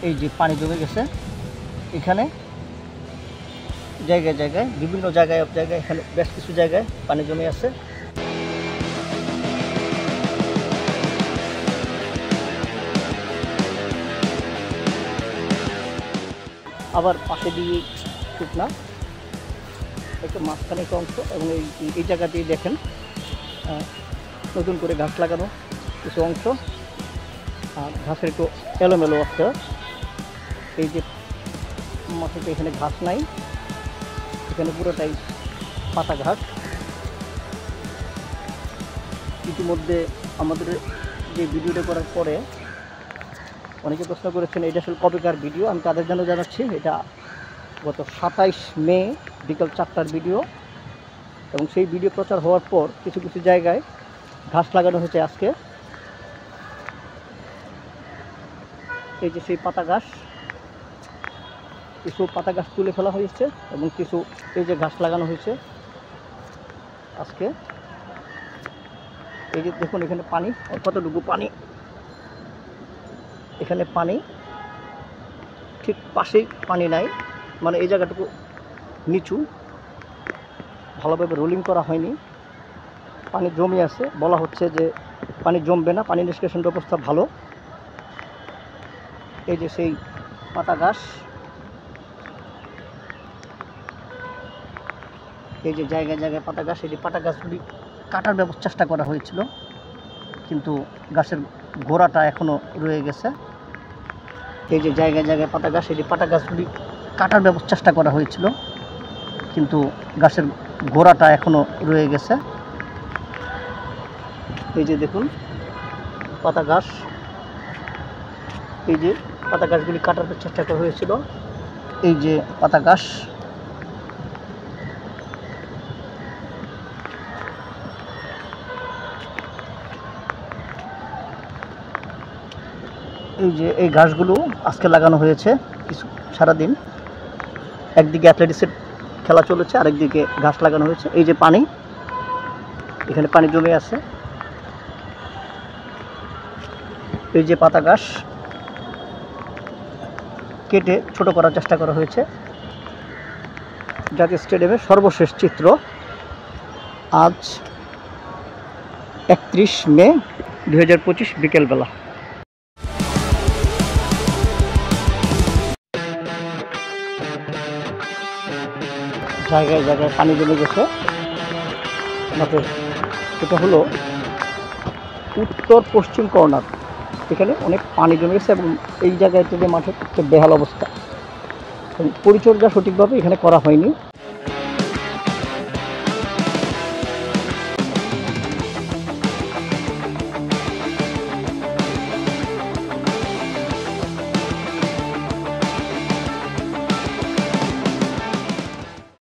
এই যে পানি জমে গেছে এখানে জায়গায় জায়গায়, বিভিন্ন জায়গায় এখানে বেশ কিছু জায়গায় পানি জমে আছে। আবার পাশে দিয়ে শুকনা একটু মাঝখানে একটা অংশ, এবং এই জায়গা দিয়ে দেখেন নতুন করে ঘাস লাগানো কিছু অংশ, আর ঘাসের একটু এলোমেলো অবস্থা। এই যে মাটিতে এখানে ঘাস নাই, এখানে পুরোটাই পাতা ঘাস। ইতিমধ্যে আমাদের যে ভিডিওটা করার পরে অনেকে প্রশ্ন করেছেন এটা আসলে কবেকার ভিডিও। আমি তাদের জন্য জানাচ্ছি এটা গত 27 মে বিকাল 4টার ভিডিও, এবং সেই ভিডিও প্রচার হওয়ার পর কিছু কিছু জায়গায় ঘাস লাগানো হয়েছে আজকে। এই যে সেই পাতা ঘাস, কিছু পাতা গাছ তুলে ফেলা হয়েছে এবং কিছু এই যে ঘাস লাগানো হয়েছে আজকে। এই যে দেখুন এখানে পানি, কতটুকু পানি, এখানে পানি ঠিক পাশেই পানি নাই, মানে এই জায়গাটুকু নিচু, ভালোভাবে রোলিং করা হয়নি, পানি জমে আছে। বলা হচ্ছে যে পানি জমবে না, পানি নিষ্কাশন ব্যবস্থা ভালো। এই যে সেই পাতা ঘাস, এই যে জায়গায় জায়গায় পাতা গাছ, এই যে পাতা গাছগুলি কাটার চেষ্টা করা হয়েছিল, কিন্তু গাছের গোড়াটা এখনও রয়ে গেছে। এই যে জায়গায় জায়গায় পাতা গাছ, এই যে পাতা গাছগুলি কাটার চেষ্টা করা হয়েছিল, কিন্তু গাছের গোড়াটা এখনও রয়ে গেছে। এই যে দেখুন পাতা গাছ, এই যে পাতা গাছগুলি কাটার চেষ্টা করা হয়েছিল, এই যে পাতা গাছ। এই যে এই ঘাসগুলো আজকে লাগানো হয়েছে কিছু সারাদিন, একদিকে অ্যাথলেটিক্সের খেলা চলেছে, আরেকদিকে ঘাস লাগানো হয়েছে। এই যে পানি, এখানে পানি জমে আছে। এই যে পাতা ঘাস কেটে ছোট করার চেষ্টা করা হয়েছে। জাতীয় স্টেডিয়ামের সর্বশেষ চিত্র আজ 31 মে 2025 বিকেলবেলা। জায়গায় জায়গায় পানি জমে গেছে। আমাদের এটা হলো উত্তর পশ্চিম কর্নার, এখানে অনেক পানি জমে গেছে এবং এই জায়গায় থেকে মাঠের বেহাল অবস্থা, পরিচর্যা সঠিকভাবে এখানে করা হয়নি।